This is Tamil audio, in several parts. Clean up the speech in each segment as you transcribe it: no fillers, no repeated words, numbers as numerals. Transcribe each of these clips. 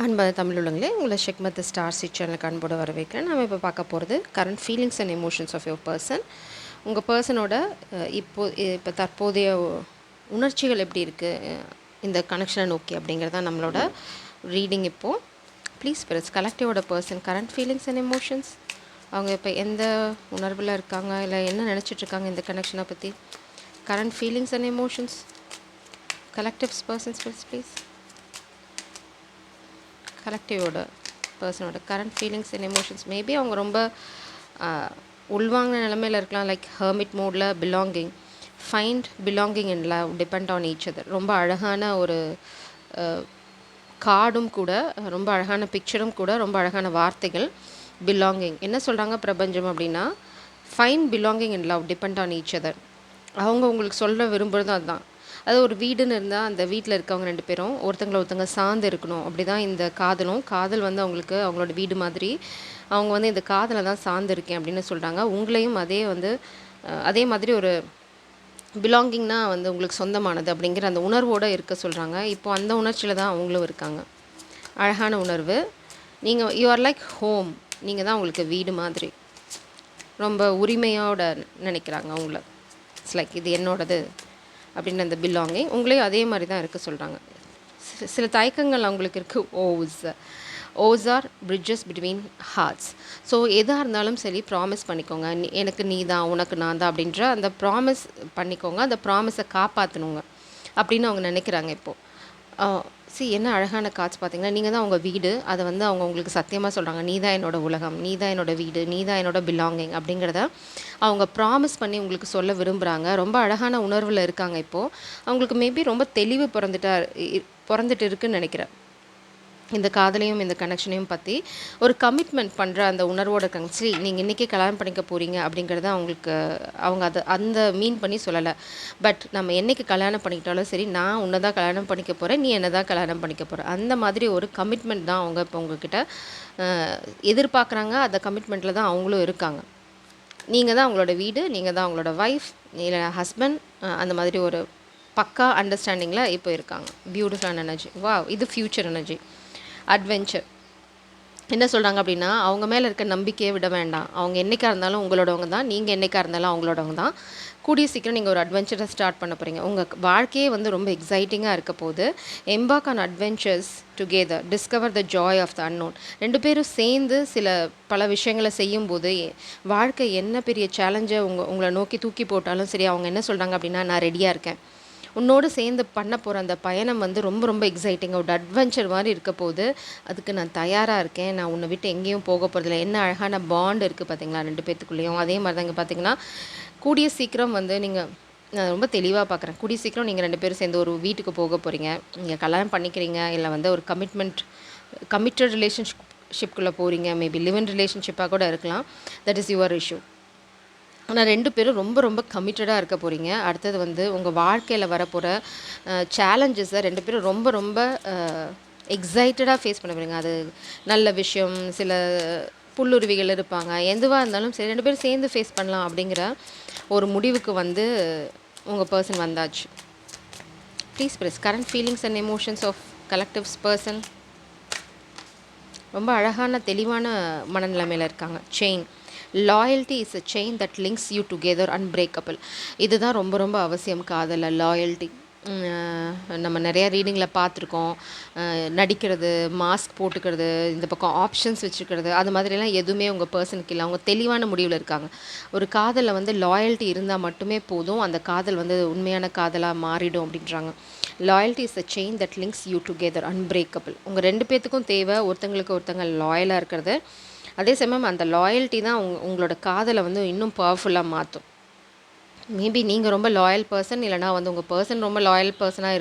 அன்பான தமிழ் உள்ளங்களே, உங்களை ஷெக்மத் ஸ்டார் சி சேனலுக்கு அன்போடு வரவேற்கிறேன். நம்ம இப்போ பார்க்க போகிறது current feelings and emotions of your person. உங்கள் பர்சனோட இப்போ தற்போதைய உணர்ச்சிகள் எப்படி இருக்குது இந்த கனெக்ஷனை நோக்கி அப்படிங்கிறது தான் நம்மளோட ரீடிங். இப்போது ப்ளீஸ் ஸ்பிரிட்ஸ் கலெக்டிவோட person current feelings and emotions. அவங்க இப்போ எந்த உணர்வில் இருக்காங்க, இல்லை என்ன நினச்சிட்ருக்காங்க இந்த கனெக்ஷனை பற்றி. Current feelings and emotions collectives person spirits please. கலெக்டிவோட பர்சனோட current feelings and emotions. Maybe அவங்க ரொம்ப உள்வாங்கின நிலமையில் இருக்கலாம். லைக் ஹர்மிட் மோடில் belonging, find belonging in love, depend on each other. ரொம்ப அழகான ஒரு கார்டும் கூட, ரொம்ப அழகான பிக்சரும் கூட, ரொம்ப அழகான வார்த்தைகள். பிலாங்கிங் என்ன சொல்கிறாங்க பிரபஞ்சம் அப்படின்னா, find belonging in love, depend on each other. அவங்க உங்களுக்கு சொல்ல விரும்புகிறதும் அதுதான். அது ஒரு வீடுன்னு இருந்தால் அந்த வீட்டில் இருக்கவங்க ரெண்டு பேரும் ஒருத்தங்க சார்ந்து இருக்கணும். அப்படி தான் இந்த காதல் வந்து அவங்களுக்கு அவங்களோட வீடு மாதிரி. அவங்க வந்து இந்த காதலை தான் சார்ந்து இருக்கேன் அப்படின்னு சொல்கிறாங்க. உங்களையும் அதே மாதிரி ஒரு பிலாங்கிங்னா வந்து உங்களுக்கு சொந்தமானது அப்படிங்கிற அந்த உணர்வோடு இருக்க சொல்கிறாங்க. இப்போ அந்த உணர்ச்சியில் தான் அவங்களும் இருக்காங்க. அழகான உணர்வு. நீங்கள் யூ ஆர் லைக் ஹோம். நீங்கள் தான் உங்களுக்கு வீடு மாதிரி. ரொம்ப உரிமையோடு நினைக்கிறாங்க அவங்கள. இட்ஸ் லைக் இது என்னோடது அப்படின்னு அந்த பிலாங்கிங். உங்களையும் அதே மாதிரி தான் இருக்க சொல்கிறாங்க. சில தயக்கங்கள் அவங்களுக்கு இருக்குது. Oaths are bridges between hearts. So எதாக இருந்தாலும் சரி ப்ராமிஸ் பண்ணிக்கோங்க. எனக்கு நீ தான், உனக்கு நான் தான் அப்படின்ற அந்த ப்ராமிஸ் பண்ணிக்கோங்க. அந்த ப்ராமிஸை காப்பாற்றணுங்க அப்படின்னு அவங்க நினைக்கிறாங்க இப்போது. என்ன அழகான காட்சி பார்த்தீங்கன்னா, நீங்கள் தான் உங்கள் வீடு. அதை வந்து அவங்க உங்களுக்கு சத்தியமாக சொல்கிறாங்க. நீ தான் என்னோடய உலகம், நீ தான் என்னோடய வீடு, நீ தான் என்னோடய பிலாங்கிங் அப்படிங்கிறத அவங்க ப்ராமிஸ் பண்ணி உங்களுக்கு சொல்ல விரும்புகிறாங்க. ரொம்ப அழகான உணர்வில் இருக்காங்க இப்போது. அவங்களுக்கு மேபி ரொம்ப தெளிவு பிறந்துட்டு இருக்குன்னு நினைக்கிறேன். இந்த காதலையும் இந்த கனெக்ஷனையும் பற்றி ஒரு கமிட்மெண்ட் பண்ணுற அந்த உணர்வோடு இருக்காங்க. சரி, நீங்கள் இன்றைக்கி கல்யாணம் பண்ணிக்க போகிறீங்க அப்படிங்கிறத அவங்க அந்த மீன் பண்ணி சொல்லலை. பட் நம்ம என்றைக்கு கல்யாணம் பண்ணிக்கிட்டாலும் சரி, நான் உன்னை தான் கல்யாணம் பண்ணிக்க போகிறேன், நீ என்ன தான் கல்யாணம் பண்ணிக்க போகிற, அந்த மாதிரி ஒரு கமிட்மெண்ட் தான் அவங்க இப்போ உங்ககிட்ட எதிர்பார்க்குறாங்க. அந்த கமிட்மெண்ட்டில் தான் அவங்களும் இருக்காங்க. நீங்கள் தான் அவங்களோட வீடு, நீங்கள் தான் அவங்களோட ஒய்ஃப் இல்லை ஹஸ்பண்ட், அந்த மாதிரி ஒரு பக்கா அண்டர்ஸ்டாண்டிங்கில் இப்போ இருக்காங்க. பியூட்டிஃபுல்லான எனர்ஜி. இது ஃப்யூச்சர் எனர்ஜி. அட்வென்ச்சர் என்ன சொல்கிறாங்க அப்படின்னா, அவங்க மேலே இருக்க நம்பிக்கையை விட வேண்டாம். அவங்க என்றைக்காக இருந்தாலும் உங்களோடவங்க தான், நீங்கள் என்றைக்காக இருந்தாலும் அவங்களோடவங்க தான். கூடிய சீக்கிரம் நீங்கள் ஒரு அட்வென்ச்சரை ஸ்டார்ட் பண்ண போகிறீங்க. உங்கள் வாழ்க்கையே வந்து ரொம்ப எக்ஸைட்டிங்காக இருக்க போது. Embark on adventures together, discover the joy of the unknown. ரெண்டு பேரும் சேர்ந்து பல விஷயங்களை செய்யும்போது வாழ்க்கை என்ன பெரிய சேலஞ்சை உங்களை நோக்கி தூக்கி போட்டாலும் சரி, அவங்க என்ன சொல்கிறாங்க அப்படின்னா, நான் ரெடியாக இருக்கேன். உன்னோடு சேர்ந்து பண்ண போகிற அந்த பயணம் வந்து ரொம்ப ரொம்ப எக்ஸைட்டிங்காக ஒரு அட்வென்ச்சர் மாதிரி இருக்க போது. அதுக்கு நான் தயாராக இருக்கேன். நான் உன்னை விட்டு எங்கேயும் போக போகிறதில்ல. என்ன அழகான பாண்ட் இருக்குது பார்த்தீங்களா ரெண்டு பேத்துக்குள்ளேயும். அதே மாதிரி தான் இங்கே பார்த்தீங்கன்னா, கூடிய சீக்கிரம் வந்து நான் ரொம்ப தெளிவாக பார்க்குறேன். கூடிய சீக்கிரம் நீங்கள் ரெண்டு பேரும் சேர்ந்து ஒரு வீட்டுக்கு போக போகிறீங்க. நீங்கள் கல்யாணம் பண்ணிக்கிறீங்க, இல்லை வந்து ஒரு கமிட்டட் ரிலேஷன்ஷிப்குள்ளே போகிறீங்க. மேபி லிவ் இன் ரிலேஷன்ஷிப்பாக கூட இருக்கலாம். That is your issue. ஆனால் ரெண்டு பேரும் ரொம்ப ரொம்ப கமிட்டடாக இருக்க போகிறீங்க. அடுத்தது வந்து உங்கள் வாழ்க்கையில் வரப்போகிற சேலஞ்சஸை ரெண்டு பேரும் ரொம்ப ரொம்ப எக்ஸைட்டடாக ஃபேஸ் பண்ண போகிறீங்க. அது நல்ல விஷயம், சில புல்லுருவிகள் இருப்பாங்க, எதுவாக இருந்தாலும் சரி ரெண்டு பேரும் சேர்ந்து ஃபேஸ் பண்ணலாம் அப்படிங்கிற ஒரு முடிவுக்கு வந்து உங்கள் பர்சன் வந்தாச்சு. Please press current feelings and emotions of collectives person. ரொம்ப அழகான தெளிவான மனநிலைமையில் இருக்காங்க. Chain. Loyalty is a chain that links you together unbreakable. இதுதான் ரொம்ப ரொம்ப அவசியம் காதலில், லாயல்ட்டி. நம்ம நிறையா ரீடிங்கில் பார்த்துருக்கோம். நடிக்கிறது, மாஸ்க் போட்டுக்கிறது, இந்த பக்கம் ஆப்ஷன்ஸ் வச்சுக்கிறது, அது மாதிரிலாம் எதுவுமே உங்கள் பர்சனுக்கு இல்லை. அவங்க தெளிவான முடிவில் இருக்காங்க. ஒரு காதலில் வந்து லாயல்ட்டி இருந்தால் மட்டுமே போதும், அந்த காதல் வந்து உண்மையான காதலாக மாறிடும் அப்படின்றாங்க. Loyalty is a chain that links you together unbreakable. உங்கள் ரெண்டு பேர்த்துக்கும் தேவை ஒருத்தங்களுக்கு ஒருத்தங்க லாயலாக இருக்கிறது. அதே சமயம் அந்த லாயல்ட்டி தான் உங்களோட காதலை வந்து இன்னும் பவர்ஃபுல்லாக மாற்றும். மேபி நீங்கள் ரொம்ப லாயல் பர்சன், இல்லைனா வந்து உங்கள் பர்சன் ரொம்ப லாயல் பர்சனாக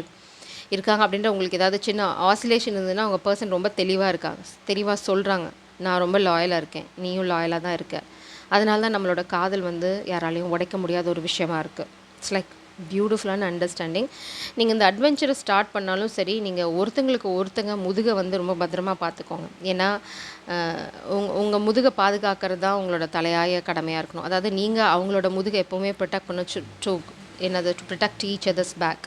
இருக்காங்க அப்படின்ற உங்களுக்கு ஏதாவது சின்ன ஆசிலேஷன் இருந்ததுன்னா உங்கள் பர்சன் ரொம்ப தெளிவாக சொல்கிறாங்க, நான் ரொம்ப லாயலாக இருக்கேன், நீயும் லாயலாக தான் இருக்க. அதனால தான் நம்மளோட காதல் வந்து யாராலையும் உடைக்க முடியாத ஒரு விஷயமா இருக்குது. இட்ஸ் லைக் பியூட்டிஃபுல்லான அண்டர்ஸ்டாண்டிங். நீங்கள் இந்த அட்வென்ச்சரை ஸ்டார்ட் பண்ணாலும் சரி, நீங்கள் ஒருத்தங்க முதுகை வந்து ரொம்ப பத்திரமா பார்த்துக்கோங்க. ஏன்னா உங்கள் முதுகை பாதுகாக்கிறது தான் உங்களோட தலையாய கடமையாக இருக்கணும். அதாவது நீங்கள் அவங்களோட முதுகை எப்போவுமே ப்ரொடெக்ட் பண்ண to protect each others back.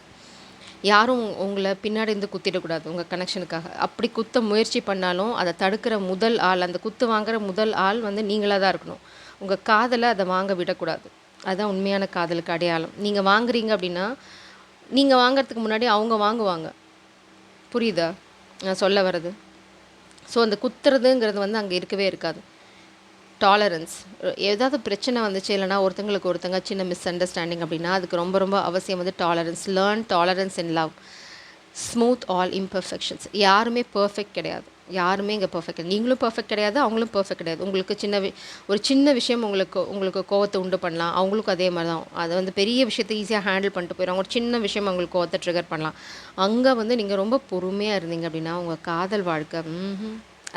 யாரும் உங்கள பின்னாடி இருந்து குத்திடக்கூடாது உங்கள் கனெக்ஷனுக்காக. அப்படி குத்த முயற்சி பண்ணாலும் அதை தடுக்கிற முதல் ஆள், அந்த குத்து வாங்குற முதல் ஆள் வந்து நீங்களா தான் இருக்கணும். உங்கள் காதலை அதை வாங்க விடக்கூடாது. அதுதான் உண்மையான காதலுக்கு அடையாளம். நீங்கள் வாங்குறீங்க அப்படின்னா, நீங்கள் வாங்குறதுக்கு முன்னாடி அவங்க வாங்குவாங்க. புரியுதா நான் சொல்ல வர்றது? ஸோ அந்த குத்துறதுங்கிறது வந்து அங்கே இருக்கவே இருக்காது. டாலரன்ஸ், ஏதாவது பிரச்சனை வந்துச்சு இல்லைனா ஒருத்தங்களுக்கு ஒருத்தங்க சின்ன மிஸ் அண்டர்ஸ்டாண்டிங் அப்படின்னா அதுக்கு ரொம்ப ரொம்ப அவசியம் வந்து tolerance. Learn tolerance in love. Smooth all imperfections. யாருமே பர்ஃபெக்ட் கிடையாது. யாருமே இங்கே பர்ஃபெக்ட். நீங்களும் பர்ஃபெக்ட் கிடையாது, அவங்களும் பர்ஃபெக்ட் கிடையாது. உங்களுக்கு ஒரு சின்ன விஷயம் உங்களுக்கு கோவத்தை உண்டு பண்ணலாம். அவங்களுக்கும் அதே மாதிரி தான். அதை வந்து பெரிய விஷயத்தை ஈஸியாக ஹேண்டில் பண்ணிட்டு போயிடும். ஒரு சின்ன விஷயம் அவங்களுக்கு கோவத்தை ட்ரிகர் பண்ணலாம். அங்கே வந்து நீங்கள் ரொம்ப பொறுமையாக இருந்தீங்க அப்படின்னா உங்கள் காதல் வாழ்க்கை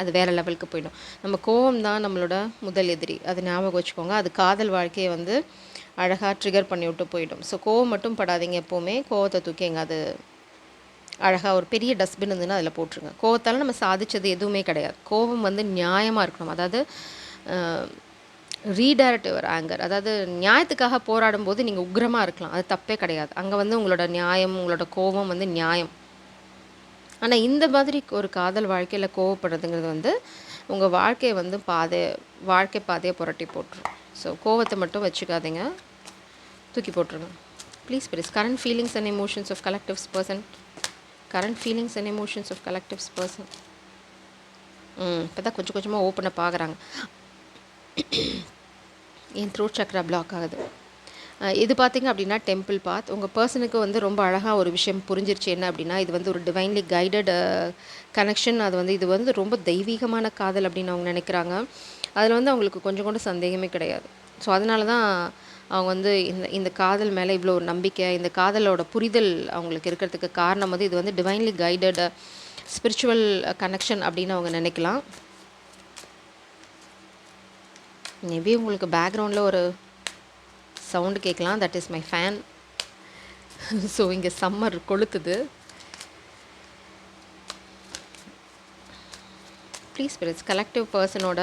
அது வேறு லெவலுக்கு போயிடும். நம்ம கோவம் தான் நம்மளோட முதல் எதிரி, அது ஞாபகம் வச்சுக்கோங்க. அது காதல் வாழ்க்கையை வந்து அழகாக ட்ரிகர் பண்ணி விட்டு போயிடும். ஸோ கோவம் மட்டும் படாதீங்க. எப்போவுமே கோவத்தை தூக்கிங்க. அது அழகாக ஒரு பெரிய டஸ்ட்பின் இருந்துன்னா அதில் போட்டுருங்க. கோவத்தால் நம்ம சாதித்தது எதுவுமே கிடையாது. கோவம் வந்து நியாயமாக இருக்கணும். அதாவது ரீடைரக்ட் யுவர் ஆங்கர். அதாவது நியாயத்துக்காக போராடும் போது நீங்கள் உக்ரமாக இருக்கலாம், அது தப்பே கிடையாது. அங்கே வந்து உங்களோட நியாயம், உங்களோட கோபம் வந்து நியாயம். ஆனால் இந்த மாதிரி ஒரு காதல் வாழ்க்கையில் கோவப்படுறதுங்கிறது வந்து உங்கள் வாழ்க்கையை வந்து வாழ்க்கை பாதையை புரட்டி போட்டுரும். ஸோ கோவத்தை மட்டும் வச்சுக்காதீங்க, தூக்கி போட்டுருங்க please. Current feelings and emotions of collectives person. Current feelings and emotions of collectives person. இப்போ தான் கொஞ்சம் கொஞ்சமாக ஓப்பனாக பார்க்குறாங்க. என் த்ரோட் சக்ரா பிளாக் ஆகுது. இது பார்த்திங்க அப்படின்னா டெம்பிள் பாத். உங்கள் பர்சனுக்கு வந்து ரொம்ப அழகாக ஒரு விஷயம் புரிஞ்சிருச்சு. என்ன அப்படின்னா இது வந்து ஒரு டிவைன்லி கைடட் கனெக்ஷன். இது வந்து ரொம்ப தெய்வீகமான காதல் அப்படின்னு அவங்க நினைக்கிறாங்க. அதில் வந்து அவங்களுக்கு கொஞ்சம் கூட சந்தேகமே கிடையாது. ஸோ அதனால தான் அவங்க வந்து இந்த காதல் மேலே இவ்வளோ ஒரு நம்பிக்கை, இந்த காதலோட புரிதல் அவங்களுக்கு இருக்கிறதுக்கு காரணம் வந்து இது வந்து டிவைன்லி கைடட் ஸ்பிரிச்சுவல் கனெக்ஷன் அப்படின்னு அவங்க நினைக்கலாம். மேபி உங்களுக்கு பேக்ரவுண்டில் ஒரு சவுண்டு கேட்கலாம், that is my fan. So இங்கே சம்மர் கொளுத்துது. ப்ளீஸ் ஸ்பிரிட்ஸ், கலெக்டிவ் பர்சனோட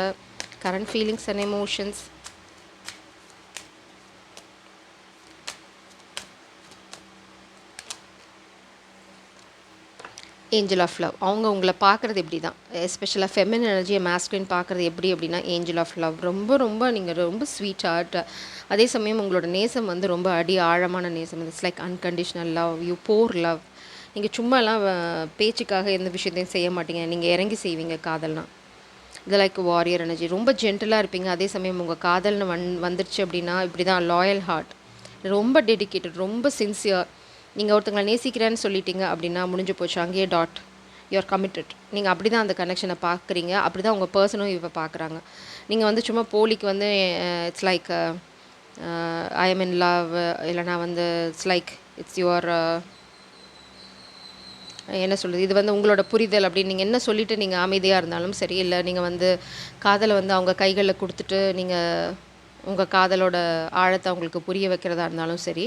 current feelings and emotions. Angel of love. அவங்க உங்களை பார்க்குறது எப்படி தான், எஸ்பெஷலாக ஃபெமின் எனர்ஜியை மாஸ்குலின் பார்க்குறது எப்படி அப்படின்னா ஏஞ்சல் ஆஃப் லவ். ரொம்ப ரொம்ப நீங்கள் ரொம்ப ஸ்வீட் ஹார்ட். அதே சமயம் உங்களோட நேசம் வந்து ரொம்ப ஆழமான நேசம். It's like unconditional love. You pour love. நீங்கள் சும்மாலாம் பேச்சுக்காக எந்த விஷயத்தையும் செய்ய மாட்டீங்க, நீங்கள் இறங்கி செய்வீங்க காதல்னா. இது லைக் வாரியர் எனர்ஜி. ரொம்ப ஜென்டலாக இருப்பீங்க. அதே சமயம் உங்கள் காதல்னு வந்துருச்சு அப்படின்னா இப்படி தான் லாயல் ஹார்ட், ரொம்ப டெடிக்கேட்டட், ரொம்ப சின்சியர். நீங்கள் ஒருத்தங்களை நேசிக்கிறேன்னு சொல்லிட்டீங்க அப்படின்னா முடிஞ்சு போச்சு, அங்கேயே டாட். You are committed. நீங்கள் அப்படி தான் அந்த கனெக்ஷனை பார்க்குறீங்க, அப்படி தான் உங்கள் பர்சனும் இவ பார்க்குறாங்க. நீங்கள் வந்து சும்மா போலிக்கு வந்து it's like I am in love, இல்லைனா வந்து இட்ஸ் லைக் இட்ஸ் யுவர் என்ன சொல்கிறது, இது வந்து உங்களோட புரிதல் அப்படின்னு நீங்கள் என்ன சொல்லிவிட்டு நீங்கள் அமைதியாக இருந்தாலும் சரி, இல்லை நீங்கள் வந்து காதலை வந்து அவங்க கைகளில் கொடுத்துட்டு நீங்கள் உங்கள் காதலோட ஆழத்தை அவங்களுக்கு புரிய வைக்கிறதா இருந்தாலும் சரி,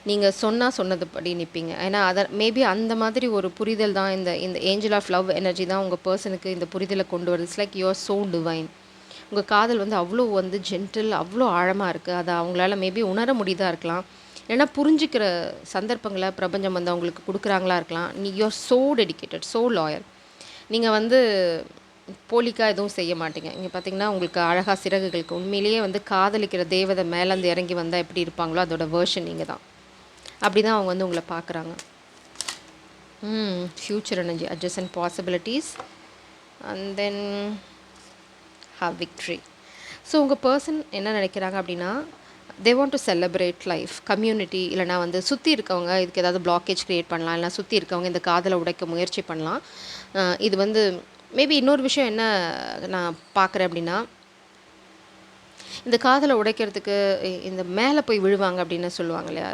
நீங்கள் சொன்னது படி நிற்பீங்க. ஏன்னா மேபி அந்த மாதிரி ஒரு புரிதல் தான் இந்த ஏஞ்சல் ஆஃப் லவ் எனர்ஜி தான் உங்கள் பர்சனுக்கு இந்த புரிதலை கொண்டு வருது. It's like you're so divine. உங்கள் காதல் வந்து அவ்வளோ வந்து ஜென்டில், அவ்வளோ ஆழமாக இருக்குது. அதை அவங்களால மேபி உணர முடியுதா இருக்கலாம், ஏன்னா புரிஞ்சிக்கிற சந்தர்ப்பங்களை பிரபஞ்சம் வந்து அவங்களுக்கு கொடுக்குறாங்களா இருக்கலாம். You're so dedicated, so loyal. நீங்கள் வந்து போலிக்காக எதுவும் செய்ய மாட்டீங்க. இங்கே பார்த்தீங்கன்னா உங்களுக்கு அழகாக சிறகுகளுக்கு உண்மையிலேயே வந்து காதலிக்கிற தேவதை மேலேருந்து இறங்கி வந்தால் எப்படி இருப்பாங்களோ அதோட வேர்ஷன் நீங்கள் தான். அப்படி தான் அவங்க வந்து உங்களை பார்க்குறாங்க. Future energy, adjust possibilities and then have victory. So உங்கள் பர்சன் என்ன நினைக்கிறாங்க அப்படின்னா they want to celebrate life, community, இல்லைனா வந்து சுற்றி இருக்கவங்க இதுக்கு ஏதாவது பிளாக்கேஜ் க்ரியேட் பண்ணலாம், இல்லைனா சுற்றி இருக்கவங்க இந்த காதலை உடைக்க முயற்சி பண்ணலாம். இது வந்து மேபி இன்னொரு விஷயம் என்ன நான் பார்க்குறேன் அப்படின்னா, இந்த காதலை உடைக்கிறதுக்கு இந்த மேலே போய் விழுவாங்க அப்படின்னு சொல்லுவாங்க இல்லையா,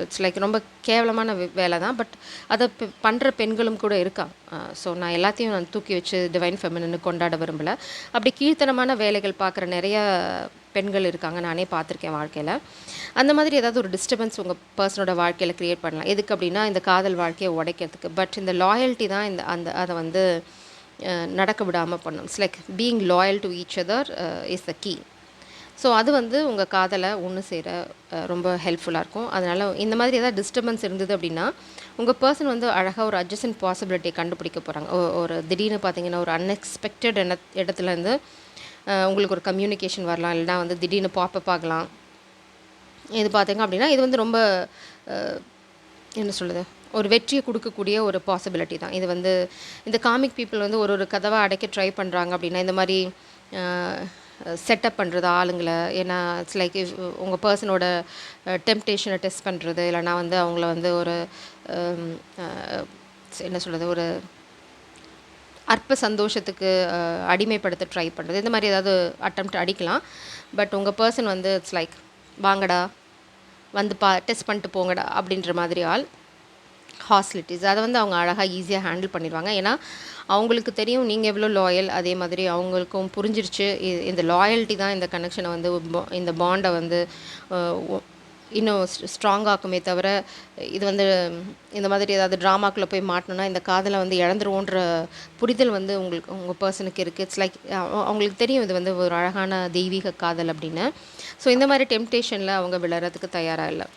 இட்ஸ் லைக் ரொம்ப கேவலமான வேலை தான். பட் அதை பண்ணுற பெண்களும் கூட இருக்காங்க. ஸோ நான் எல்லாத்தையும் நான் தூக்கி வச்சு டிவைன் ஃபெமினின்னு கொண்டாட விரும்பலை. அப்படி கீழ்த்தனமான வேலைகள் பார்க்குற நிறைய பெண்கள் இருக்காங்க, நானே பார்த்துருக்கேன் வாழ்க்கையில். அந்த மாதிரி ஏதாவது ஒரு டிஸ்டர்பன்ஸ் உங்கள் பர்சனோட வாழ்க்கையில் க்ரியேட் பண்ணலாம். எதுக்கு அப்படின்னா இந்த காதல் வாழ்க்கையை உடைக்கிறதுக்கு. பட் இந்த லாயல்ட்டி தான் அதை வந்து நடக்க விடாமல் பண்ணும். It's like being loyal to each other is the key. So அது வந்து உங்கள் காதலை ஒன்று சேர ரொம்ப ஹெல்ப்ஃபுல்லாக இருக்கும். அதனால் இந்த மாதிரி ஏதாவது டிஸ்டர்பன்ஸ் இருந்தது அப்படின்னா உங்கள் பர்சன் வந்து அழகாக ஒரு அட்ஜஸ்டன்ட் பாசிபிலிட்டியை கண்டுபிடிக்க போகிறாங்க. ஒரு திடீர்னு பார்த்தீங்கன்னா ஒரு அன்எக்ஸ்பெக்டட் இடத்துலேருந்து உங்களுக்கு ஒரு கம்யூனிகேஷன் வரலாம், இல்லைனா வந்து திடீர்னு பாப்பப் ஆகலாம். இது பார்த்தீங்க அப்படின்னா இது வந்து ரொம்ப என்ன சொல்லுது, ஒரு வெற்றியை கொடுக்கக்கூடிய ஒரு பாசிபிலிட்டி தான் இது. வந்து இந்த காமிக் பீப்புள் வந்து ஒரு கதவை அடைக்க ட்ரை பண்ணுறாங்க அப்படின்னா இந்த மாதிரி செட்டப் பண்ணுறது ஆளுங்களை. ஏன்னா இட்ஸ் லைக் உங்கள் பர்சனோட டெம்ப்டேஷனை டெஸ்ட் பண்ணுறது, இல்லைனா வந்து அவங்கள வந்து ஒரு என்ன சொல்கிறது, ஒரு அற்ப சந்தோஷத்துக்கு அடிமைப்படுத்த ட்ரை பண்ணுறது, இந்த மாதிரி ஏதாவது அட்டெம்ப்ட் அடிக்கலாம். பட் உங்கள் பர்சன் வந்து இட்ஸ் லைக் வாங்கடா வந்து டெஸ்ட் பண்ணிட்டு போங்கடா அப்படின்ற மாதிரி ஆள். ஹாஸ்டிலிட்டிஸ் அதை வந்து அவங்க அழகாக ஈஸியாக ஹேண்டில் பண்ணிடுவாங்க. ஏன்னா அவங்களுக்கு தெரியும் நீங்கள் எவ்வளோ லாயல், அதே மாதிரி அவங்களுக்கும் புரிஞ்சிருச்சு இந்த லாயல்ட்டி தான் இந்த கனெக்ஷனை வந்து இந்த பாண்டை வந்து இன்னும் ஸ்ட்ராங்காக்குமே தவிர இது வந்து இந்த மாதிரி ஏதாவது ட்ராமாக்குள்ளே போய் மாட்டணும்னா இந்த காதலை வந்து இழந்துருவோன்ற புரிதல் வந்து உங்கள் பர்சனுக்கு இருக்குது. இட்ஸ் லைக் அவங்களுக்கு தெரியும் இது வந்து ஒரு அழகான தெய்வீக காதல் அப்படின்னு. ஸோ இந்த மாதிரி டெம்ப்டேஷனில் அவங்க விழறதுக்கு தயாராக இல்லை.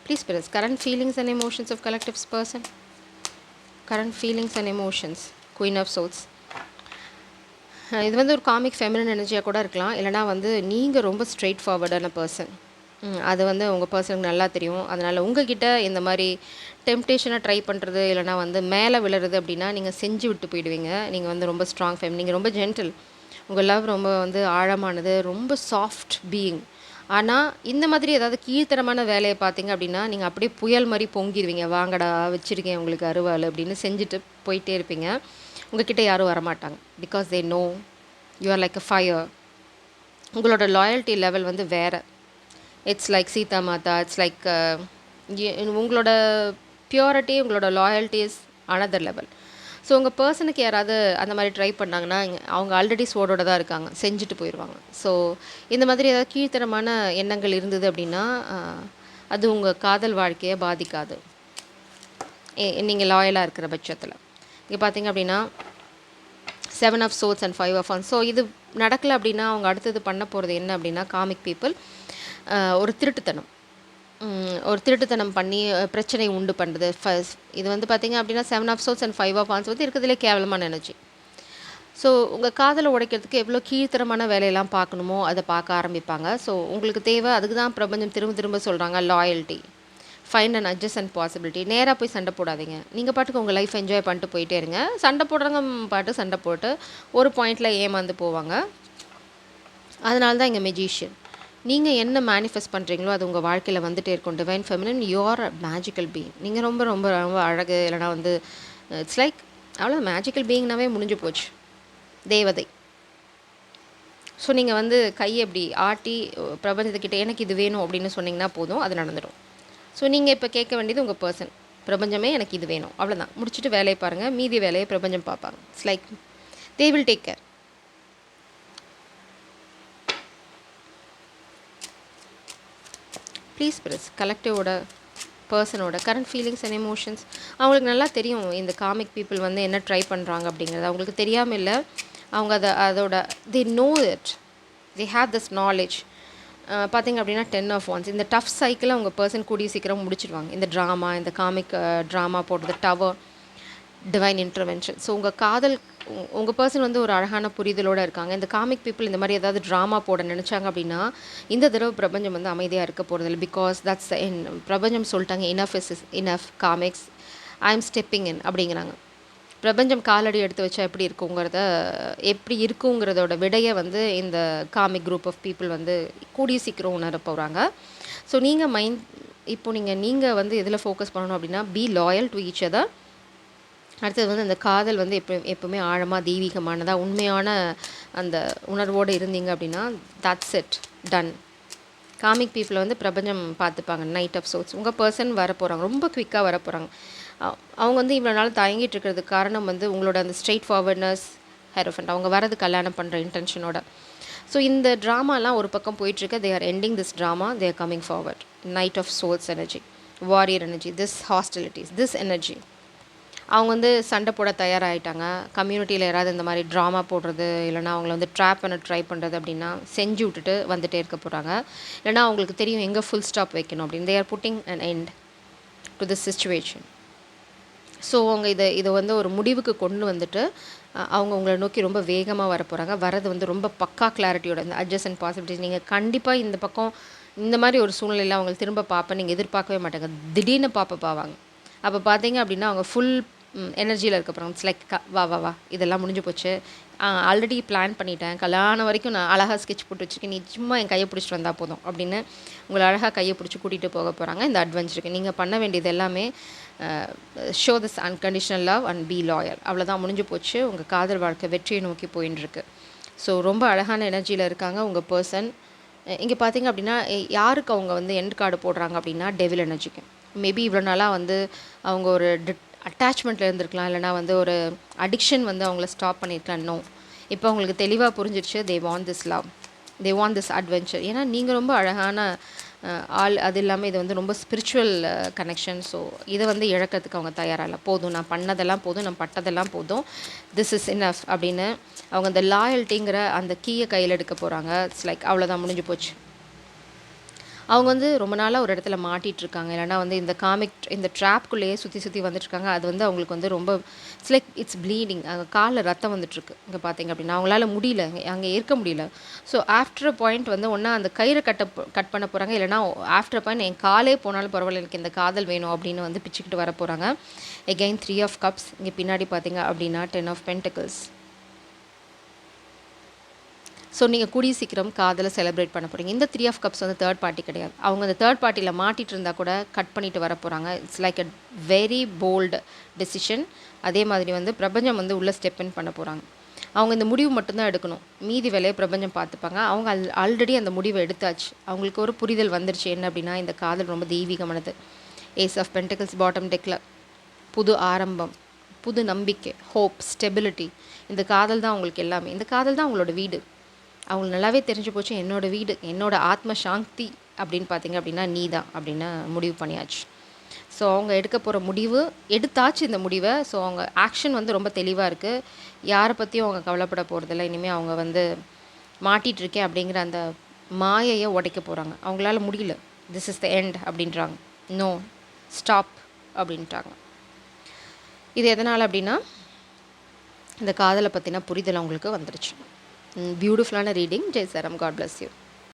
Please press current feelings and emotions of collective's person. Current feelings and emotions. Queen of Swords. இது வந்து ஒரு காமிக் ஃபெமினின் எனர்ஜியாக கூட இருக்கலாம், இல்லைனா வந்து நீங்கள் ரொம்ப ஸ்ட்ரெயிட் ஃபார்வர்டான பர்சன். அது வந்து உங்கள் பர்சனுக்கு நல்லா தெரியும். அதனால் உங்ககிட்ட இந்த மாதிரி டெம்ப்டேஷனை ட்ரை பண்ணுறது, இல்லைனா வந்து மேலே விழுறது அப்படின்னா நீங்கள் செஞ்சு விட்டு போயிடுவீங்க. நீங்கள் வந்து ரொம்ப ஸ்ட்ராங் ஃபெமினின், நீங்கள் ரொம்ப ஜென்டில், உங்கள் லவ் ரொம்ப வந்து ஆழமானது, ரொம்ப சாஃப்ட் பீயிங். ஆனால் இந்த மாதிரி ஏதாவது கீழ்த்தரமான வேலையை பார்த்தீங்க அப்படின்னா நீங்கள் அப்படியே புயல் மாதிரி பொங்கிடுவீங்க. வாங்கடா வச்சுருக்கேன் உங்களுக்கு அருவாள் அப்படின்னு செஞ்சுட்டு போயிட்டே இருப்பீங்க. உங்ககிட்ட யாரும் வரமாட்டாங்க. Because they know you are like a fire. உங்களோட லாயல்ட்டி லெவல் வந்து வேறு. It's like Sita Mata. It's like உங்களோட பியூரிட்டி, உங்களோட loyalty is another level. So உங்கள் பர்சனுக்கு யாராவது அந்த மாதிரி ட்ரை பண்ணாங்கன்னா அவங்க ஆல்ரெடி ஸ்வோர்டோட தான் இருக்காங்க, செஞ்சுட்டு போயிடுவாங்க. ஸோ இந்த மாதிரி ஏதாவது கீழ்த்தரமான எண்ணங்கள் இருந்தது அப்படின்னா அது உங்கள் காதல் வாழ்க்கையை பாதிக்காது நீங்கள் லாயலாக இருக்கிற பட்சத்தில். இங்கே பார்த்தீங்க அப்படின்னா 7 of Swords and 5 of Wands. So இது நடக்கலை அப்படின்னா அவங்க அடுத்தது பண்ண போகிறது என்ன அப்படின்னா காமிக் பீப்புள் ஒரு திருட்டுத்தனம் பண்ணி பிரச்சனை உண்டு பண்ணுறது. இது வந்து பார்த்திங்க அப்படின்னா 7 of Swords and 5 of Wands வந்து இருக்கிறதுலே கேவலமான எனர்ஜி. ஸோ உங்கள் காதலை உடைக்கிறதுக்கு எவ்வளோ கீழ்த்தரமான வேலையெல்லாம் பார்க்கணுமோ அதை பார்க்க ஆரம்பிப்பாங்க. ஸோ உங்களுக்கு தேவை, அதுக்கு தான் பிரபஞ்சம் திரும்ப திரும்ப சொல்கிறாங்க, loyalty. Find and adjust possibility. நேராக போய் சண்டை போடாதீங்க. நீங்கள் பாட்டுக்கு உங்கள் லைஃப் என்ஜாய் பண்ணிட்டு போயிட்டே இருங்க. சண்டை போடுறவங்க பாட்டு சண்டை போட்டு ஒரு பாயிண்டில் ஏமாந்து போவாங்க. அதனால தான் இங்கே மெஜிஷியன். நீங்கள் என்ன மேனிஃபெஸ்ட் பண்ணுறீங்களோ அது உங்கள் வாழ்க்கையில் வந்துகிட்டே இருக்கும். Divine feminine, you're magical being. நீங்கள் ரொம்ப ரொம்ப ரொம்ப அழகு, இல்லைனா வந்து இட்ஸ் லைக் அவ்வளோ மேஜிக்கல் பீயிங்னாவே முடிஞ்சு போச்சு, தேவதை. ஸோ நீங்கள் வந்து கையை எப்படி ஆட்டி பிரபஞ்சத்துக்கிட்ட எனக்கு இது வேணும் அப்படின்னு சொன்னிங்கன்னா போதும், அது நடந்துடும். ஸோ நீங்கள் இப்போ கேட்க வேண்டியது உங்கள் பர்சன், பிரபஞ்சமே எனக்கு இது வேணும், அவ்வளோதான். முடிச்சுட்டு வேலையை பாருங்கள், மீதி வேலையை பிரபஞ்சம் பார்ப்பாங்க. It's like they will take care. Please press கலெக்டிவோட பர்சனோட கரண்ட் ஃபீலிங்ஸ் அண்ட் எமோஷன்ஸ். அவங்களுக்கு நல்லா தெரியும் இந்த காமிக் பீப்புள் வந்து என்ன ட்ரை பண்ணுறாங்க அப்படிங்கிறது. அவங்களுக்கு தெரியாமல் இல்லை, அவங்க அதோட they know it, they have this knowledge. பார்த்திங்க அப்படின்னா 10 of Wands. இந்த டஃப் சைக்கிளை அவங்க பர்சன் கூடிய சீக்கிரம் முடிச்சிடுவாங்க. இந்த ட்ராமா, இந்த காமிக் ட்ராமா போடுறது, டவர், டிவைன் இன்டர்வென்ஷன். ஸோ உங்கள் பர்சன் வந்து ஒரு அழகான புரிதலோடு இருக்காங்க. இந்த காமிக் பீப்புள் இந்த மாதிரி ஏதாவது ட்ராமா போட நினச்சாங்க அப்படின்னா இந்த தடவை பிரபஞ்சம் வந்து அமைதியாக இருக்க போகிறதில்ல. பிகாஸ் தட்ஸ் பிரபஞ்சம் சொல்லிட்டாங்க, enough is enough comics, I am stepping இன் அப்படிங்கிறாங்க. பிரபஞ்சம் காலடி எடுத்து வச்சா எப்படி இருக்குங்கிறதோட விடையை வந்து இந்த காமிக் குரூப் ஆஃப் பீப்புள் வந்து கூடிய சீக்கிரம் உணர போகிறாங்க. ஸோ நீங்கள் வந்து எதில் ஃபோக்கஸ் பண்ணணும் அப்படின்னா B loyal to each other. அடுத்தது வந்து அந்த காதல் வந்து எப்பவுமே ஆழமாக தெய்வீகமானதாக உண்மையான அந்த உணர்வோடு இருந்தீங்க அப்படின்னா தட்ஸ் இட், டன். காமிக் பீப்புளை வந்து பிரபஞ்சம் பார்த்துப்பாங்க. நைட் ஆஃப் சோர்ட்ஸ் உங்கள் பர்சன் வரப்போகிறாங்க, ரொம்ப குவிக்காக வரப்போகிறாங்க. அவங்க வந்து இவ்வளோ நாள் தயங்கிட்டு இருக்கிறதுக்கு காரணம் வந்து உங்களோட அந்த ஸ்ட்ரெயிட் ஃபார்வர்ட்னஸ், ஹெரோஃபண்ட். அவங்க வரது கல்யாணம் பண்ணுற இன்டென்ஷனோட. ஸோ இந்த ட்ராமாலாம் ஒரு பக்கம் போயிட்டுருக்கு. They are ending this drama, they are coming forward. Knight of swords energy, warrior energy, this hostilities, this energy. அவங்க வந்து சண்டை போட தயாராகிட்டாங்க. கம்யூனிட்டியில் யாராவது இந்த மாதிரி ட்ராமா போடுறது, இல்லைனா அவங்கள வந்து ட்ராப் பண்ண ட்ரை பண்ணுறது அப்படின்னா செஞ்சு விட்டுட்டு வந்துட்டே இருக்க போகிறாங்க. இல்லைனா அவங்களுக்கு தெரியும் எங்கே ஃபுல் ஸ்டாப் வைக்கணும் அப்படின்னு. They are putting an end to the situation. So அவங்க இதை வந்து ஒரு முடிவுக்கு கொண்டு வந்துட்டு அவங்க உங்களை நோக்கி ரொம்ப வேகமாக வர போகிறாங்க. வரது வந்து ரொம்ப பக்கா கிளாரிட்டியோட இந்த அட்ஜஸ்ட் பாசிபிலிட்டிஸ். நீங்கள் கண்டிப்பாக இந்த பக்கம் இந்த மாதிரி ஒரு சூழ்நிலையில் அவங்களை திரும்ப பார்ப்பேன் நீங்கள் எதிர்பார்க்கவே மாட்டாங்க. திடீர்னு பாவாங்க. அப்போ பார்த்தீங்க அப்படின்னா அவங்க ஃபுல் எனர்ஜியில் இருக்க போகிறாங்க. இட்ஸ் லைக் வா வா வா இதெல்லாம் முடிஞ்சு போச்சு, ஆல்ரெடி பிளான் பண்ணிட்டேன், கல்யாணம் வரைக்கும் நான் அழகாக ஸ்கெட்ச் போட்டு வச்சுருக்கேன், நீ சும்மா என் கையை பிடிச்சிட்டு வந்தால் போதும் அப்படின்னு உங்களை அழகாக கையை பிடிச்சி கூட்டிகிட்டு போக போகிறாங்க இந்த அட்வென்ச்சருக்கு. நீங்கள் பண்ண வேண்டியது எல்லாமே show this unconditional love and B loyal. அவ்வளோதான், முடிஞ்சு போச்சு. உங்கள் காதல் வாழ்க்கை வெற்றியை நோக்கி போயின்னு இருக்கு. ஸோ ரொம்ப அழகான எனர்ஜியில் இருக்காங்க உங்கள் பர்சன். இங்கே பார்த்தீங்க அப்படின்னா யாருக்கு அவங்க வந்து எண்ட் கார்டு போடுறாங்க அப்படின்னா டெவில் எனர்ஜிக்கு. மேபி இவ்வளோ நாளாக வந்து அவங்க ஒரு அட்டாச்மெண்ட்டில் இருந்திருக்கலாம், இல்லைனா வந்து ஒரு அடிக்ஷன் வந்து அவங்கள ஸ்டாப் பண்ணியிருக்கலாம். நோ, இப்போ அவங்களுக்கு தெளிவாக புரிஞ்சிடுச்சு. They want this love, they want this adventure. ஏன்னா நீங்கள் ரொம்ப அழகான ஆள், அது இல்லாமல் இது வந்து ரொம்ப ஸ்பிரிச்சுவல் கனெக்ஷன். ஸோ இதை வந்து இழக்கிறதுக்கு அவங்க தயாராக இல்லை. போதும், நான் பண்ணதெல்லாம் போதும், நான் பட்டதெல்லாம் போதும், திஸ் இஸ் இனஃப் அப்படின்னு அவங்க அந்த லாயல்ட்டிங்கிற அந்த கீயை கையில் எடுக்க போகிறாங்க. இட்ஸ் லைக் அவ்வளோதான், முடிஞ்சு போச்சு. அவங்க வந்து ரொம்ப நாளாக ஒரு இடத்துல மாட்டிகிட்ருக்காங்க, இல்லைனா வந்து இந்த இந்த ட்ராப்குள்ளேயே சுற்றி வந்துட்டுருக்காங்க. அது வந்து அவங்களுக்கு வந்து ரொம்ப இட்ஸ் லைக் இட்ஸ் ப்ளீடிங். அங்கே காலில் ரத்தம் வந்துட்டுருக்கு. இங்கே பார்த்தீங்க அப்படின்னா அவங்களால முடியல, அங்கே இருக்க முடியல. ஸோ ஆஃப்டர் பாயிண்ட் வந்து ஒன்றா அந்த கயிறை கட் பண்ண போகிறாங்க, இல்லைனா ஆஃப்டர் பாயிண்ட் என் காலே போனாலும் பரவாயில்ல, எனக்கு இந்த காதல் வேணும் அப்படின்னு வந்து பிச்சுக்கிட்டு வர போகிறாங்க. Again 3 of cups. இங்கே பின்னாடி பார்த்தீங்க அப்படின்னா 10 ஆஃப் பென்டிகிள்ஸ். ஸோ நீங்கள் கூடிய சீக்கிரம் காதலை செலிப்ரேட் பண்ண போகிறீங்க. இந்த 3 ஆஃப் கப்ஸ் வந்து தேர்ட் பார்ட்டி கிடையாது. அவங்க அந்த தேர்ட் பார்ட்டியில் மாட்டிகிட்டு இருந்தால் கூட கட் பண்ணிட்டு வர போகிறாங்க. It's like a very bolt decision. அதே மாதிரி வந்து பிரபஞ்சம் வந்து உள்ளே ஸ்டெப் இன் பண்ண போகிறாங்க. அவங்க இந்த முடிவு மட்டும்தான் எடுக்கணும், மீதி வேலையை பிரபஞ்சம் பார்த்துப்பாங்க. அவங்க ஆல்ரெடி அந்த முடிவை எடுத்தாச்சு. அவங்களுக்கு ஒரு புரிதல் வந்துருச்சு. என்ன அப்படின்னா இந்த காதல் ரொம்ப தெய்வீகமானது. ஏஸ் ஆஃப் பென்டிகிள்ஸ் பாட்டம் டெக்கில் புது ஆரம்பம், புது நம்பிக்கை, ஹோப், ஸ்டெபிலிட்டி. இந்த காதல் தான் அவங்களுக்கு எல்லாமே. இந்த காதல் தான் அவங்களோட வீடு. அவங்களுக்கு நல்லாவே தெரிஞ்சு போச்சு, என்னோடய வீடு, என்னோடய ஆத்ம சாந்தி அப்படின்னு பார்த்தீங்க அப்படின்னா நீ தான் அப்படின்னு முடிவு பண்ணியாச்சு. ஸோ அவங்க எடுக்க போகிற முடிவு எடுத்தாச்சு இந்த முடிவை. ஸோ அவங்க ஆக்ஷன் வந்து ரொம்ப தெளிவாக இருக்குது. யாரை பற்றியும் அவங்க கவலைப்பட போகிறதில்ல. இனிமேல் அவங்க வந்து மாட்டிகிட்ருக்கேன் அப்படிங்கிற அந்த மாயையை உடைக்க போகிறாங்க. அவங்களால முடியல, திஸ் இஸ் த எண்ட் அப்படின்றாங்க. நோ, ஸ்டாப் அப்படின்ட்டாங்க. இது எதனால் அப்படின்னா இந்த காதலை பற்றின புரிதல் அவங்களுக்கு வந்துருச்சு. பியூட்டிஃபுல்லான ரீடிங். ஜெய் சாரம். God bless you.